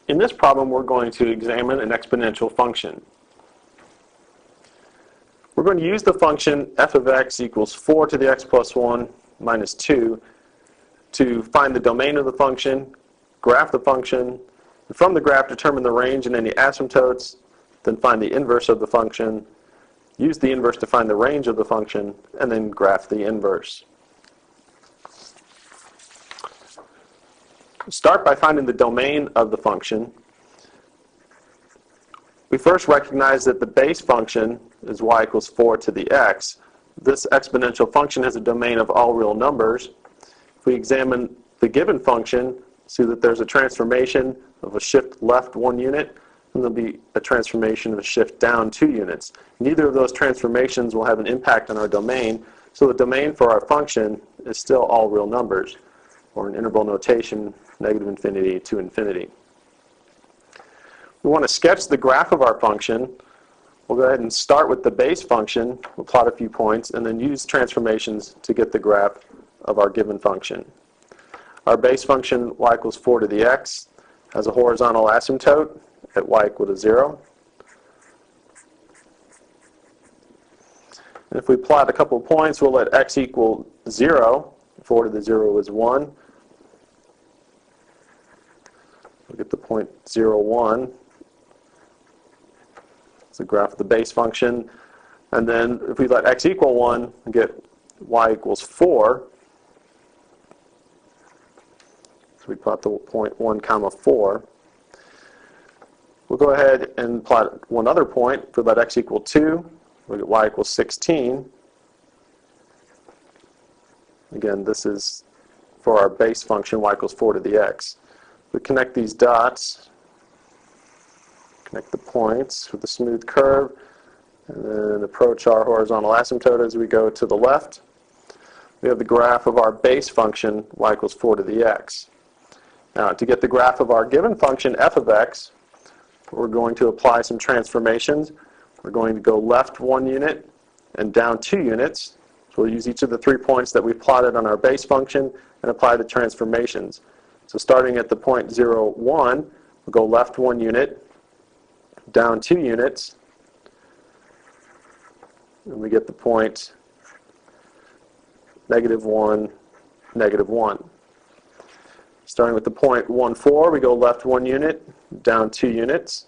In this problem, we're going to examine an exponential function. We're going to use the function f of x equals 4 to the x plus 1 minus 2 to find the domain of the function, graph the function, and from the graph determine the range and any asymptotes, then find the inverse of the function, use the inverse to find the range of the function, and then graph the inverse. Start by finding the domain of the function. We first recognize that the base function is y equals 4 to the x. This exponential function has a domain of all real numbers. If we examine the given function, see that there's a transformation of a shift left 1 unit, and there'll be a transformation of a shift down 2 units. Neither of those transformations will have an impact on our domain, so the domain for our function is still all real numbers, or in interval notation, negative infinity to infinity. We want to sketch the graph of our function. We'll go ahead and start with the base function. We'll plot a few points and then use transformations to get the graph of our given function. Our base function y equals 4 to the x has a horizontal asymptote at y equal to 0. And if we plot a couple of points, we'll let x equal 0. 4 to the 0 is 1. We'll get the point 0, 1. It's the graph of the base function. And then if we let x equal 1, we get y equals 4. So we plot the point 1 comma 4. We'll go ahead and plot one other point. If we let x equal 2, we'll get y equals 16. Again, this is for our base function, y equals 4 to the x. We connect these dots, connect the points with a smooth curve, and then approach our horizontal asymptote as we go to the left. We have the graph of our base function, y equals 4 to the x. Now, to get the graph of our given function, f of x, we're going to apply some transformations. We're going to go left 1 unit and down 2 units. So we'll use each of the 3 points that we've plotted on our base function and apply the transformations. So starting at the point 0, 1, we'll go left 1 unit, down 2 units, and we get the point negative 1, negative 1. Starting with the point 1, 4, we go left 1 unit, down 2 units.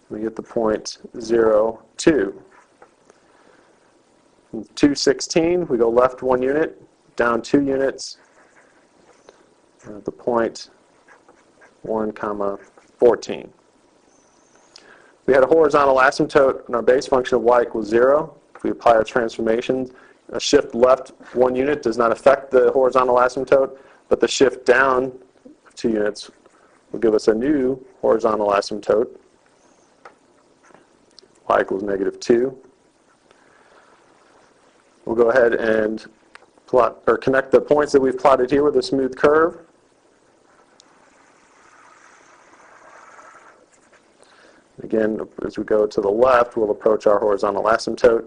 We get the point 0, 2. From 2, 16, we go left 1 unit, down 2 units. At the point 1 comma 14. We had a horizontal asymptote in our base function of y equals 0. If we apply our transformations, a shift left 1 unit does not affect the horizontal asymptote, but the shift down 2 units will give us a new horizontal asymptote, y equals negative 2. We'll go ahead and plot or connect the points that we've plotted here with a smooth curve. Again, as we go to the left, we'll approach our horizontal asymptote.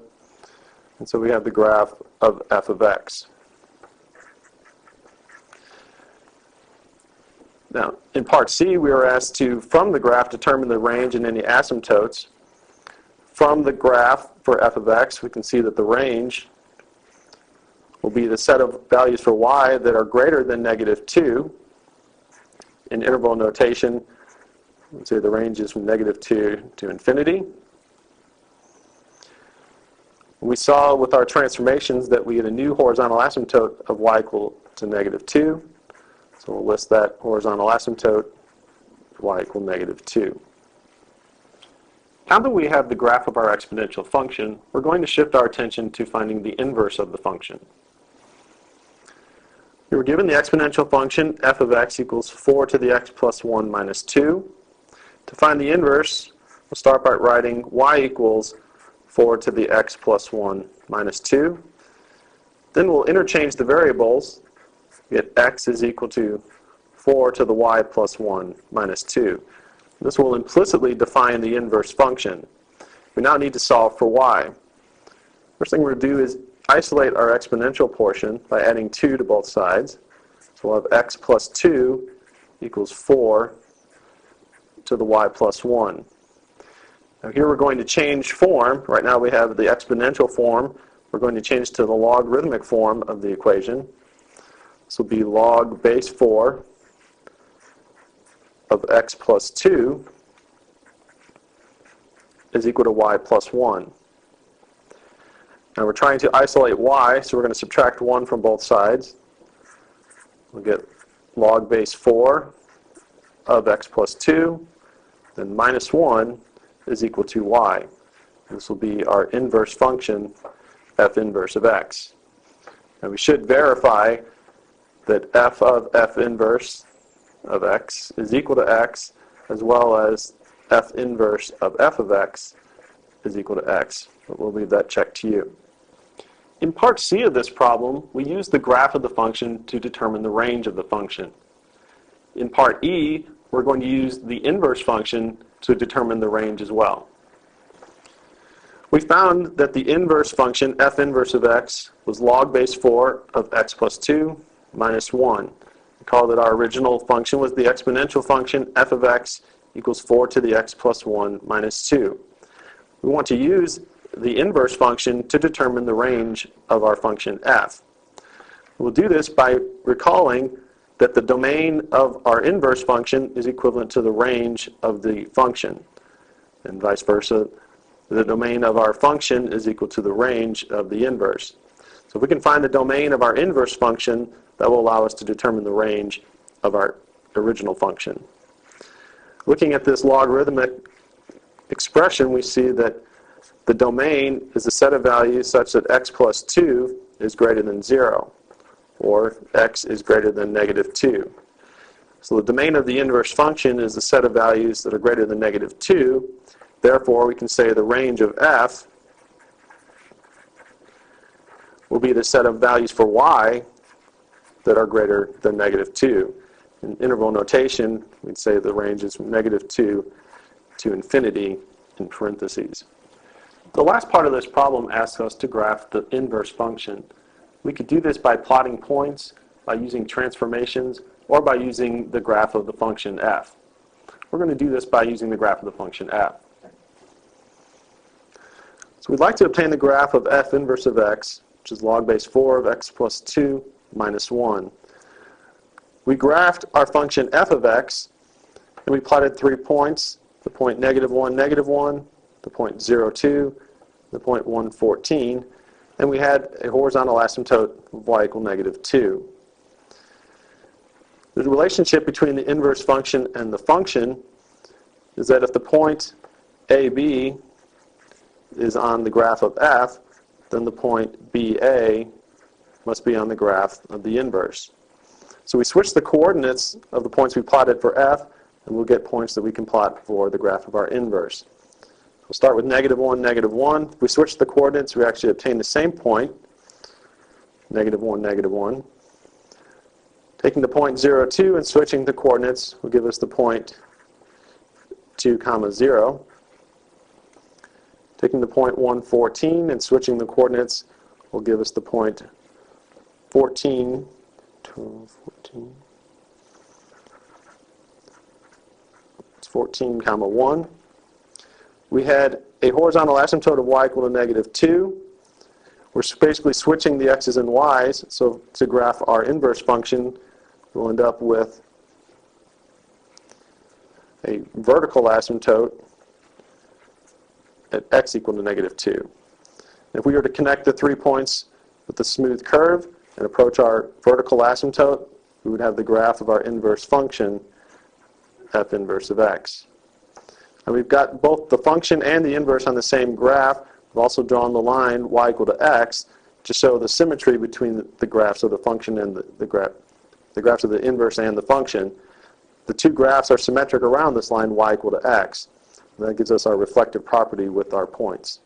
And so we have the graph of f of x. Now, in part C, we were asked to, from the graph, determine the range and any asymptotes. From the graph for f of x, we can see that the range will be the set of values for y that are greater than negative 2. In interval notation, let's say the range is from negative 2 to infinity. We saw with our transformations that we get a new horizontal asymptote of y equal to negative 2. So we'll list that horizontal asymptote, y equal negative 2. Now that we have the graph of our exponential function, we're going to shift our attention to finding the inverse of the function. We were given the exponential function f of x equals 4 to the x plus 1 minus 2. To find the inverse, we'll start by writing y equals 4 to the x plus 1 minus 2. Then we'll interchange the variables. We get x is equal to 4 to the y plus 1 minus 2. This will implicitly define the inverse function. We now need to solve for y. First thing we're going to do is isolate our exponential portion by adding 2 to both sides. So we'll have x plus 2 equals 4 to the y plus 1. Now here we're going to change form. Right now we have the exponential form. We're going to change to the logarithmic form of the equation. This will be log base 4 of x plus 2 is equal to y plus 1. Now we're trying to isolate y, so we're going to subtract 1 from both sides. We'll get log base 4 of x plus 2, then minus 1 is equal to y. This will be our inverse function, f inverse of x. And we should verify that f of f inverse of x is equal to x, as well as f inverse of f of x is equal to x. But we'll leave that check to you. In part C of this problem, we use the graph of the function to determine the range of the function. In part E, we're going to use the inverse function to determine the range as well. We found that the inverse function, f inverse of x, was log base 4 of x plus 2 minus 1. Recall that our original function was the exponential function, f of x equals 4 to the x plus 1 minus 2. We want to use the inverse function to determine the range of our function f. We'll do this by recalling that the domain of our inverse function is equivalent to the range of the function, and vice versa. The domain of our function is equal to the range of the inverse. So if we can find the domain of our inverse function, that will allow us to determine the range of our original function. Looking at this logarithmic expression, we see that the domain is a set of values such that x plus 2 is greater than 0, or x is greater than negative 2. So the domain of the inverse function is a set of values that are greater than negative 2. Therefore, we can say the range of f will be the set of values for y that are greater than negative 2. In interval notation, we'd say the range is from negative 2 to infinity in parentheses. The last part of this problem asks us to graph the inverse function. We could do this by plotting points, by using transformations, or by using the graph of the function f. We're going to do this by using the graph of the function f. So we'd like to obtain the graph of f inverse of x, which is log base 4 of x plus 2 minus 1. We graphed our function f of x, and we plotted 3 points, the point negative 1, negative 1, the point 0, 2, the point 1, 14, and we had a horizontal asymptote of y equal negative 2. The relationship between the inverse function and the function is that if the point AB is on the graph of f, then the point BA must be on the graph of the inverse. So we switch the coordinates of the points we plotted for f, and we'll get points that we can plot for the graph of our inverse. We'll start with negative 1, negative 1. If we switch the coordinates, we actually obtain the same point, negative 1, negative 1. Taking the point 0, 2 and switching the coordinates will give us the point 2, 0. Taking the point 1, 14 and switching the coordinates will give us the point 14, 12, 14. It's 14, 1. We had a horizontal asymptote of y equal to negative 2. We're basically switching the x's and y's, so to graph our inverse function, we'll end up with a vertical asymptote at x equal to negative 2. And if we were to connect the 3 points with a smooth curve and approach our vertical asymptote, we would have the graph of our inverse function, f inverse of x. And we've got both the function and the inverse on the same graph. We've also drawn the line y equal to x to show the symmetry between the graphs of the function and the graphs of the inverse and the function. The two graphs are symmetric around this line y equal to x. And that gives us our reflective property with our points.